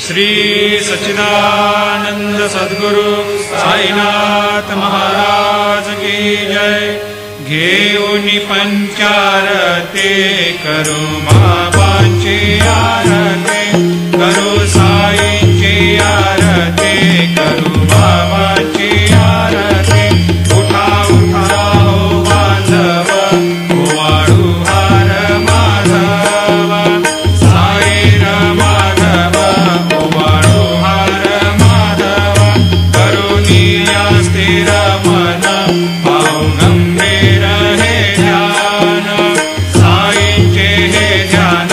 श्री सच्चिदानंद सद्गुरु साईनाथ महाराज की जय। घेऊनी पंचारते करू बाबांची आरती, करू साईंची आरती, करू बाबांची आरती। उठा उठा हो बांधव, ओवाळू हार माधव, साई माधव, ओवाळू हार माधव। करुणी या स्थिर मन, पाहू गंभीर हे ध्यान, साईंचे हे ध्यान,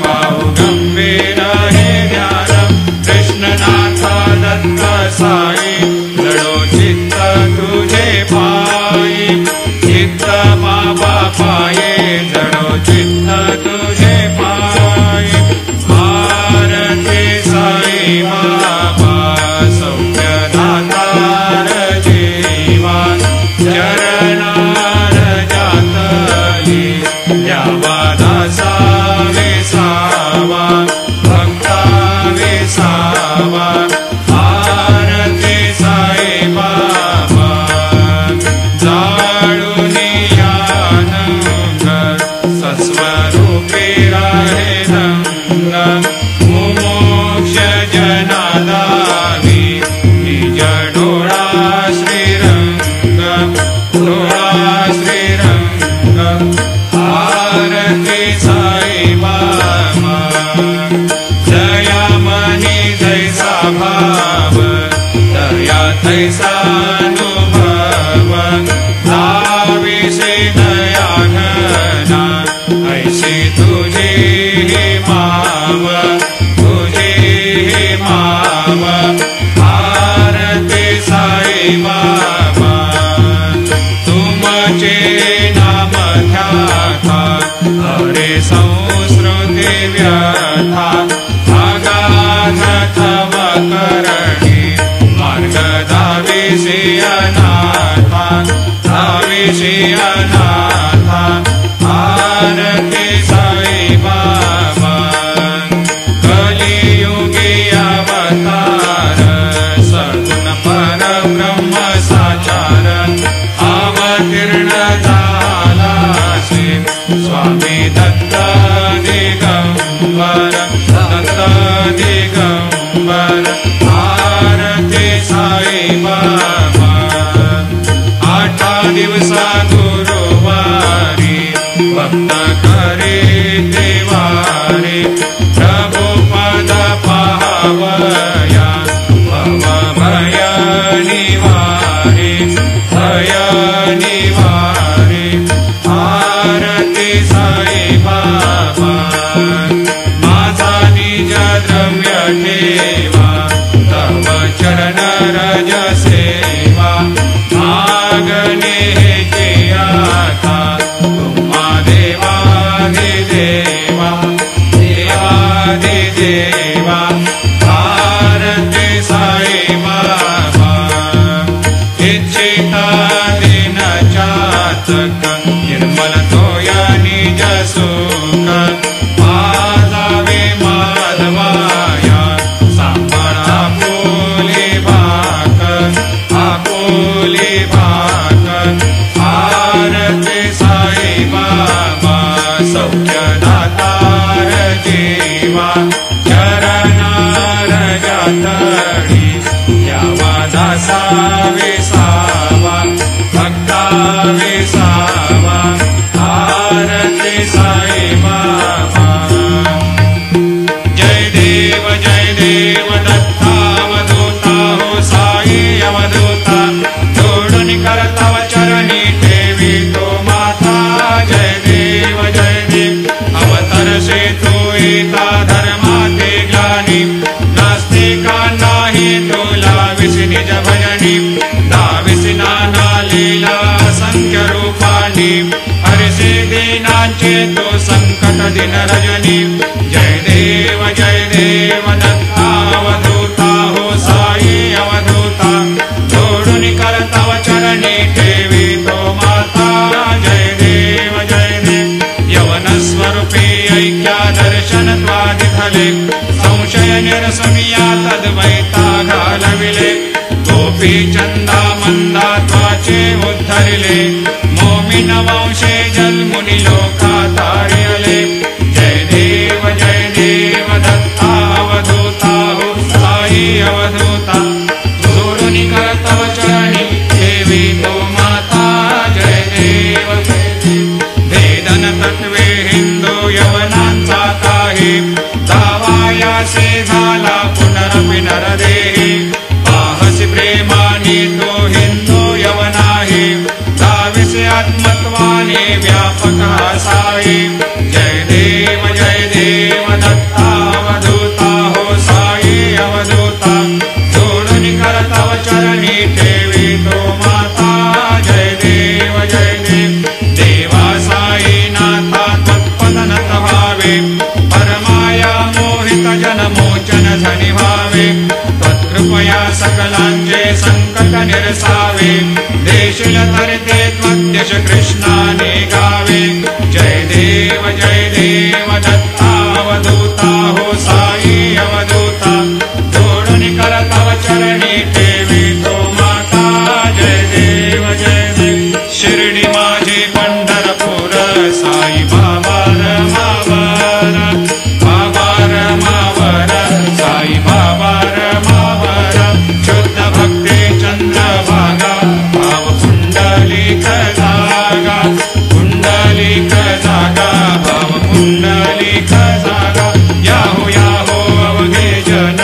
पाहू गंभीर हे ध्यान। कृष्णनाथ दत्त साई, जडो चित्त तुझे पायी, चित्त बाबा पाये, जडो चित्त तुझे पायी। भारती साई बाबा, सौख्य दातार जीवा, चरणार जातली द्यावा दासा विसावा, भक्ता विसावा। भारती साई बाबा, जाळूनी आनंद, सस्वरूपी राहे रंग। मुमोक्ष जनादावी, निज डोळा श्रीरंग, डोळा श्रीरंग। भारती साई बाबा, जया मनी जैसा भाव, दया तैसा अनुभव। दाविसे दया घना, ऐसी तुझी ही माव, तुझी ही माव। भारती साई बाबा, तुमचे नाम ध्याता, हरे संस्कृती व्यथा। अगाध तव करणी, मार्ग दाविसी अनाथा, दाविसी अनाथा। भारती साई बाबा, कलियुगी अवतार, सगुण परब्रह्म साचार। अवतीर्ण झालासी, स्वामी दत्त दिगंबर, दत्त दिगंबर। भारती साई बाबा, 8 दिवसा गुरुवारी, भक्त करे देवारे। प्रभु पद पाहावया, भव भय निवारे, भय निवारे। भारती साई बाबा, माझा निज द्रव्य ठेवा, तव चरण रज सेवा। मागणे हेची आता, तुम्हा देवाधिदेवा, देवाधिदेवा। भारती साई बाबा, इच्छिता दिन चातक, निर्मल तोया निज सुख। पादावे माधवाया, सांभाळा आपुली भाक, आपुली भाक। भारती साई बाबा, सौख्य दातार जीवा, चरणार जातळी द्यावा दासा विसावा, भक्ता विसावा। भारती साई बाबा, जय देव दत्तावधूता हो साई अवधूता। जोडून करतव चरणी ठेवी तो माता, जय देव अवतरसे तू येता धर्माते ग्लानी। नास्तिकांनाही तुला विसी निज भजनी, दाविसी नाना लीला असंख्य रूपानी। हरसे दीनांचे तो संकट दिन रजनी, जय देव दत्तावधूता हो साई अवधूता। जोडून करतव चरणी ठेवी तो माता, जय देव यवन स्वरूपी ऐक्या दर्शन त्वादिथले। संशय निरसमिया तद्वैता घालविले गोपी चंदा मंदा त्वाचे उद्धरिले मोमिन वंशे जलमुनि लोका तारियले जय देव दत्ता अवधूता हो साई अवधूता जोरुनि कर तव चरणी देवी तो माता जय देव वेदन तत्वे हिंदू यवनांचा काही दावायासे झाला पुनरपि नरदेही पाहसी प्रेमाने तो हिंदू यवनाही दाविसे आत्मत्वाने व्यापक साई जय देव दत्ता अवधूता हो साई अवधूता जोडुनि कर तव चरणी ठेवी तो माता जय देव देवा साई नाथा तत्पद नत भावे परमाया मोहित जन मोचन झनि भावे त्वत्कृपया सकलांचे संकट निरसावे देशील तरते त्वद्यश कृष्णाने गावे जय देव दत्ता अवधूता हो साई अवधूता जोडुनि कर तव चरणी ठेवी तो माता जय देव शिर्डी माझे पंढरपूर साई बाबा रमावर साई बाबा रमावर शुद्ध भक्ती चंद्रभागा भाव पुंडलिक जागा भाव पुंडलिक जागा याहो अवघे जन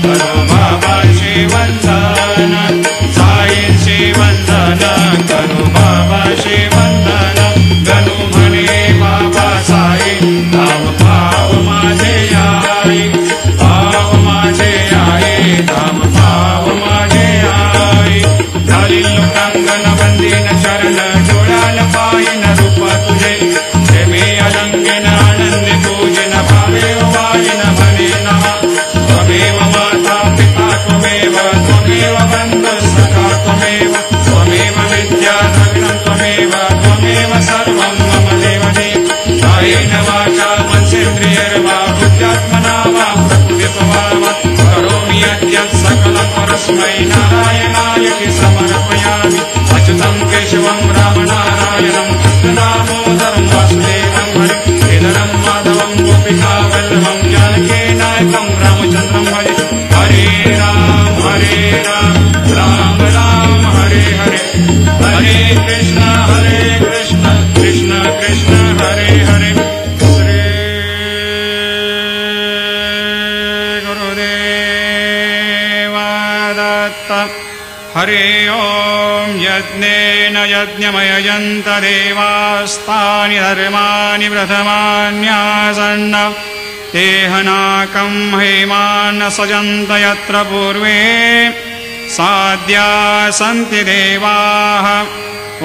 करो बाबा शिवंदन साई शिवंदन करो बाबा शिवंदन गणु म्हणे बाबा साई धाम माझे आई धाम माझे आई झाली लोकांगण वंदीन चरण जोडाल पायन रूप तुझे प्रेमे अलंकेन आनंदे पूजन भावे वायन भवे नमः त्वमेव माता पिता त्वमेव बन्धु सखा त्वमेव विद्या द्रविणं त्वमेव सर्वं मम देवदेव कायेन वाचा मनसेन्द्रियैर्वा बुद्ध्यात्मना वा प्रकृतिस्वभावा करोमि यद्यत् सकलं परस्मै नारायणाय समर्पयामि अच्युतं केशवं रामनारायणं कृष्णदामोदरं वासुदेवं हरिं माधवं गोपिकावल्लभं जानकीनायकं रामचन्द्रं हरे राम राम राम हरे हरे हरे कृष्ण कृष्ण कृष्ण हरे हरे श्री गुरुदेव दत्त हरे ओम यज्ञेन यज्ञमयजन्त देवास्तानि धर्माणि प्रथमान्यासन् तेहनाकं हेमान् सजन्त यत्र पूर्वे साद्या सन्ति देवाः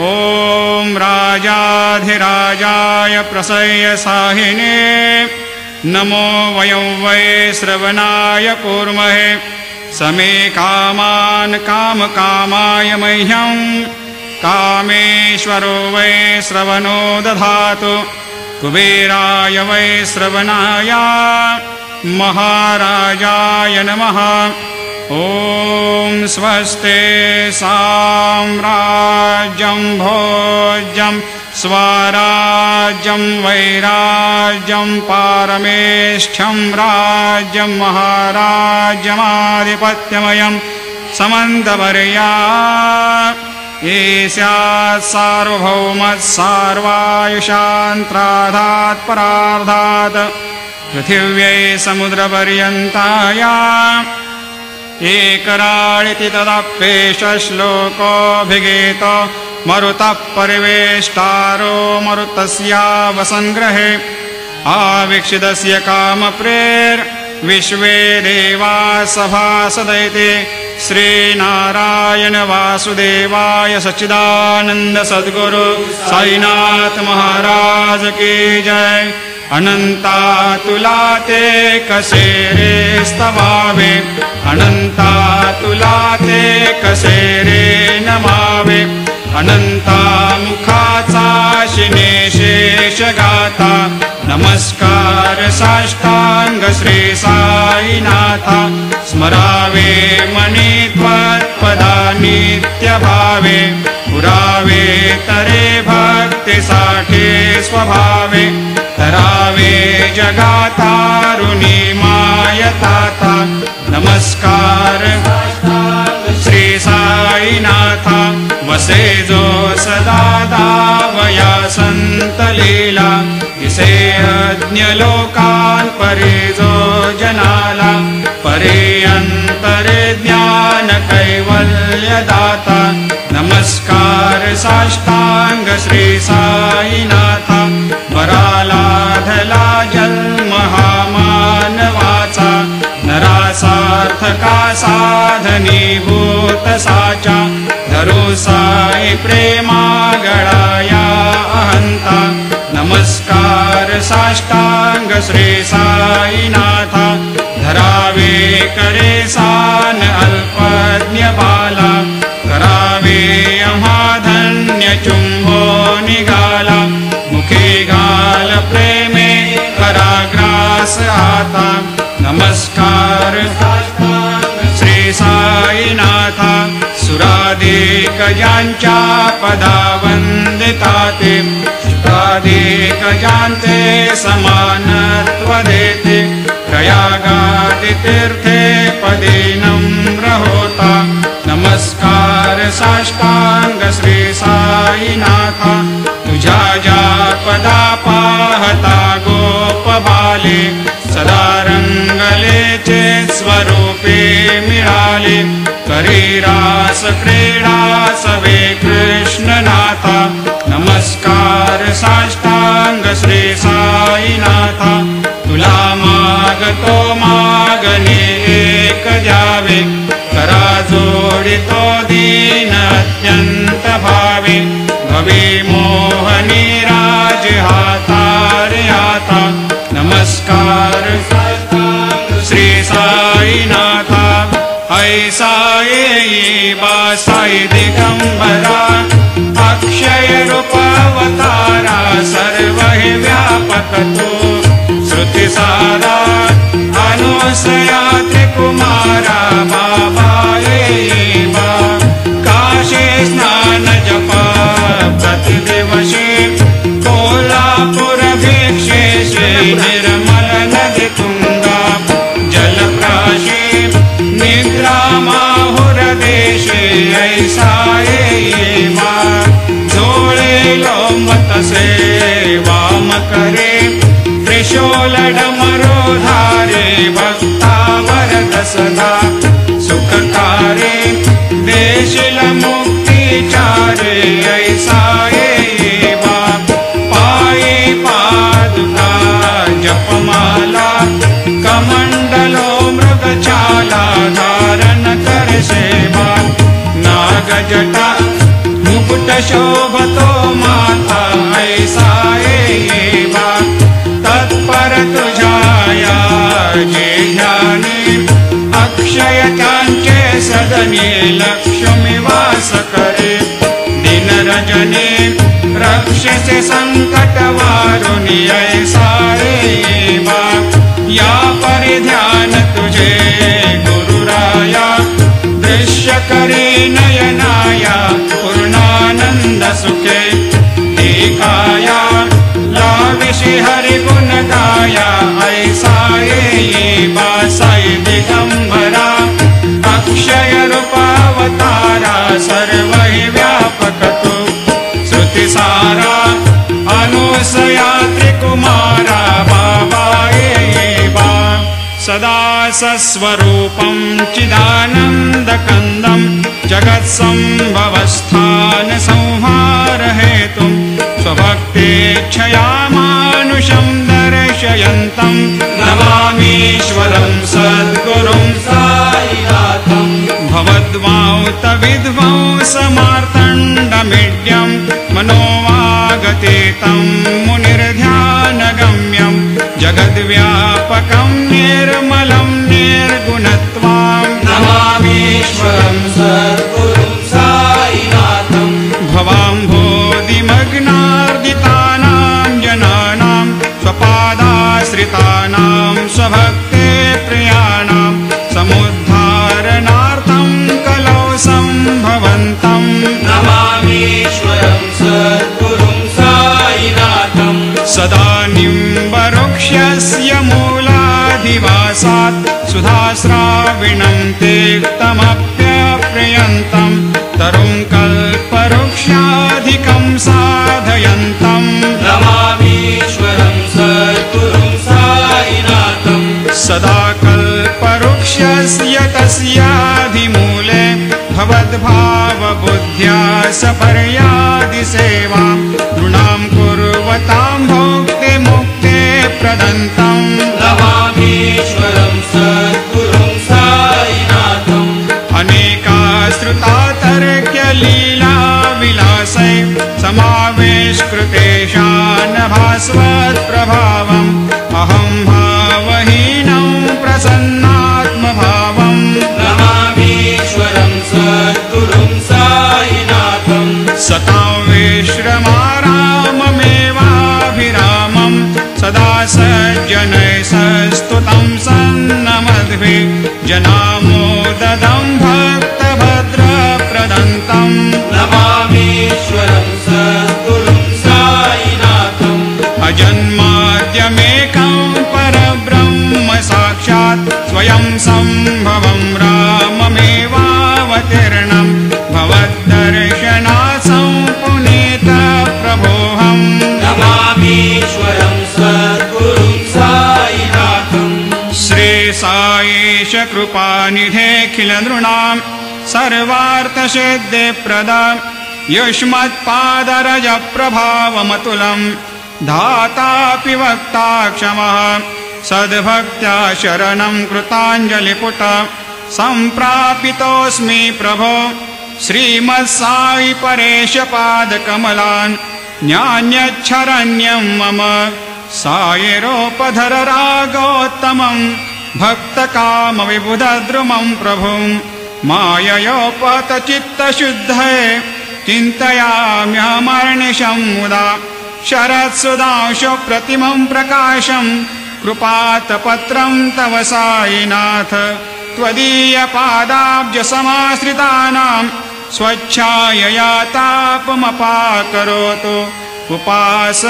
ॐ राजाधिराजाय प्रसह्य साहिने नमो वयं वै श्रवणाय कूर्महे समे कामान् कामकामाय मह्यं कामेश्वरो वै श्रवणो दधातु कुबेराय वै श्रवणाय महाराजाय नमः ॐ स्वस्ते साम्राज्यं भोज्यं स्वराज्यं वैराज्यं पारमेष्ठ्यं राज्यं महाराज्यमाधिपत्यमयं समन्तवर्या ईस्यात् सार्वभौमः सार्वायुषान्त्राधात् परार्धात् पृथिव्यै समुद्रपर्यन्ताया एकराळिति तदप्येष श्लोकोऽभिगीतो मरुतः परिवेष्टारो मरुतस्यावसङ्ग्रहे आवीक्षितस्य कामप्रेर्विश्वे देवा सभासदैते श्रीनारायण वासुदेवाय सच्चिदानंद सद्गुरु साईनाथ महाराज की जय। अनंता तुलाते कसेरे स्तवावे अनंता तुलाते कसेरे नमावे अनंता मुखाचा शिने शेष गाता नमस्कार साष्टांग श्री साईनाथ स्मरावे मनी त्वत्पदा नित्यभावे पुरावे तरे भक्ति साठे स्वभावे तरावे जगातारुणी मायताता नमस्कार श्री साईनाथ वसे जो सदा दावया संत लीला इसे अज्ञ लोकान परे जो जनाला परे अंतरे ज्ञान कैवल्य दाता नमस्कार साष्टांग श्री साईनाथ वरालाधला जन्म हा मानवाचा नरासार्थका साधनीभूत साचा धरो साई प्रेमा गळाया अहंता नमस्कार साष्टांग श्री साईनाथ धरावे करे सान अल्पज्ञ बाला करावे अमाधन्य चुंबो निगाला मुखे गाल प्रेमे कराग्रास आता नमस्कार श्री साईनाथ सुराधिक ज्यांच्या पदा वंदिताते सुराधिक ज्यांचे समानत्व देते प्रयागादि तीर्थे पदे नम्र होता नमस्कार साष्टांग श्री साईनाथ तुझ्या ज्या पदा पाहता गोप बाले सदा रंगलेचे स्वरूपे मिळाले करी रास क्रीडा सवे कृष्णनाथ नमस्कार साष्टांग श्री साईनाथ तुला मागतो मागणे एक द्यावे करा जोडितो दीन अत्यंत भावे भवे मोहनी राज हातारे आता नमस्कार श्री साईनाथ ऐसा येई बा साई दिगंबरा अक्षय रूपावतारा सर्व हि व्यापक तो श्रुति सारा अनुसया त्रिकुमारा बाबा येई बा काशी स्नान जपा प्रतिदिवशी कोल्हापुर भिक्षेशे निर्मल नदी तुंगा जलप्राशी निद्रा माहुर देशे ऐसा येई बा झोळे लोंबत से वाम करे त्रिशूल डमरो धारे भक्ता वरद सदा सुखकारे देशिल मुक्ति चारे ऐसा येई बा पायी पादुका जपमाला कमंडलो मृगचाला धारण कर सेवा नागजटा मुकुट शोभतो माथा ऐसा येई बा तत्पर तुझाया जे ध्यानी अक्षय त्यांचे सदनी लक्ष्मी वास करे दिन रजनी रक्षसे संकट वारुणी ऐसा येई बा या परिध्यान तुझे गुरुराया दृश्य करी नयनाया पूर्णानंद सुखे एकाया लाविषि हरि गुण गाया ऐसा येई बा साई दिगंबरा अक्षय रूपावतारा सर्व हि व्यापक तो श्रुति सारा अनुसया त्रिकुमारा बाबा येई बा सदा सस्वरूपं चिदानन्दकन्दं जगत्सम्भवस्थान संहार हेतुं स्वभक्तेच्छया मानुषं दर्शयन्तं नमामीश्वरं सद्गुरुं साईनाथं भवद्वांत विध्वंसमार्तण्डमीड्यं मनोवागतेतं मुनिर्ध्यानगम्यं जगद्व्यापकं निर्मलं निर्गुणत्वां नमामीश्वरं सद्गुरुं साईनाथं भवाम्भोधिमग्नार्दितानां जनानां स्वपादाश्रितानां स्वभक्तानां प्रवासात् सुधास्राविणं तीक्तमप्यप्रियन्तम् तरुं कल्पवृक्षाधिकं साधयन्तम् नमामीश्वरं सद्गुरुं साईनाथम् सदा कल्पवृक्षस्य तस्याधिमूले भवद्भावबुद्ध्या सपर्यादिसेवां नृणां कुर्वतां भोक्तिमुक्ते प्रदन्तम् नमामीश्वरं सद्गुरुं साईनाथम् अनेकाश्रुता तर्क्यलीलाविलासै समावेशकृतेषान् भास्वत्प्रभावम् अहं भावहीनं प्रसन्नात्मभावम् नमामीश्वरं सद्गुरुं साईनाथम् सतां विश्रमाराममेवाभिरामं सदा सज्जनैः सस्तुतं सन्नमद्भिः जनामोददं भक्तभद्रप्रदन्तम् नमामीश्वरं सद्गुरुं साईनाथम् अजन्माद्यमेकं परब्रह्म साक्षात् स्वयं सम्भवं राममेवावतीर्णं भवद्दर्शनात् सम्पुनीतप्रभोऽहम् नमामीश्वरं सद्गुरुं साईनाथम् श्रीसायीश कृपानिधेऽखिलनृणां सर्वार्थसिद्धिप्रदा युष्मत्पादरजप्रभावमतुलं धातापि वक्ता क्षमः सद्भक्त्या शरणं कृताञ्जलिपुट सम्प्रापितोऽस्मि प्रभो श्रीमत्साई परेशपादकमलान् न्यान्यच्छरण्यं मम सायिरोपधर रागोत्तमं भक्तकामविबुधद्रुमं प्रभुं माययोपतचित्तशुद्धये चिन्तयाम्यहमर्निशं मुदा शरत्सुधांशुप्रतिमं प्रकाशं कृपातपत्रं तव साईनाथ त्वदीयपादाब्जसमाश्रितानां स्वच्छायया तापमपाकरोतु उपासनादैवत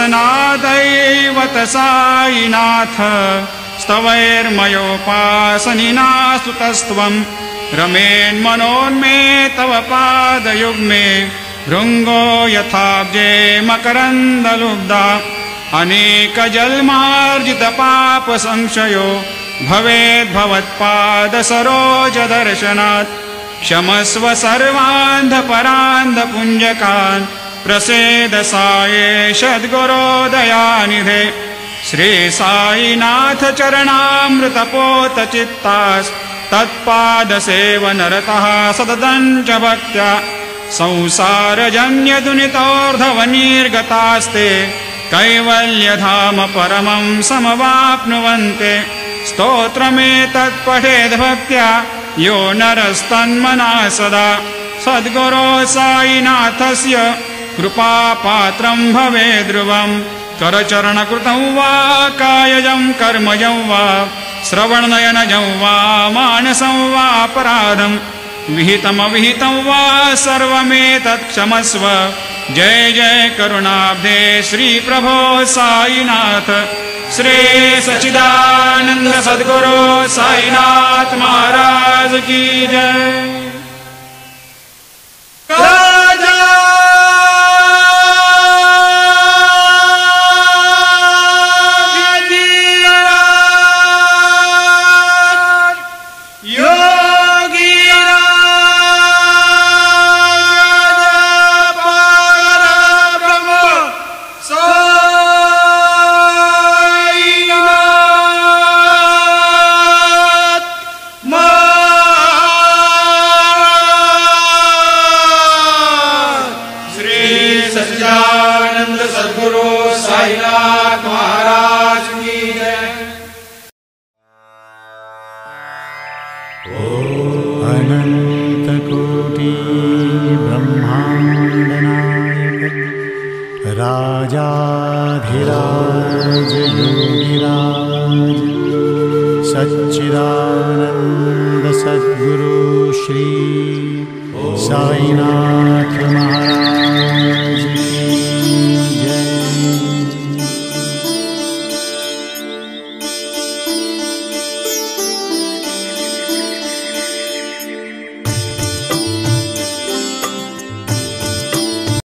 साईनाथ स्तवैर्मयोपासनिना स्तुतस्त्वं रमेन्मनोन्मे तव पादयुग्मे भृङ्गो यथाब्जे मकरन्दलुब्धा अनेकजन्मार्जितपापसंशयो भवेद्भवत्पादसरोजदर्शनात् क्षमस्व सर्वान्धपरान्धपुञ्जकान् प्रसेद साये सद्गुरोदयानिधे श्रीसाईनाथ चरणामृतपोतचित्तास्तत्पादसेवनरतः सततं च भक्त्या संसारजन्यदुनितोर्धवनिर्गतास्ते कैवल्यधाम परमं समवाप्नुवन्ते स्तोत्रमेतत्पठेद्भक्त्या यो नरस्तन्मनः सदा सद्गुरो साईनाथस्य कृपापात्रं भवेद्ध्रुवं करचरणकृतं वा कायजं कर्मजं वा श्रवणनयनजं वा मानसं वा अपराधं विहितमविहितं वा सर्वमेतत् क्षमस्व जय जय करुणाब्धे श्री प्रभो साईनाथ श्री सच्चिदानंद सद्गुरु साईनाथ महाराज की जय। अनन्तकोटि ब्रह्माण्डनायक राजाधिराज योगिराज सच्चिदानंद सद्गुरु श्री साईनाथ महाराज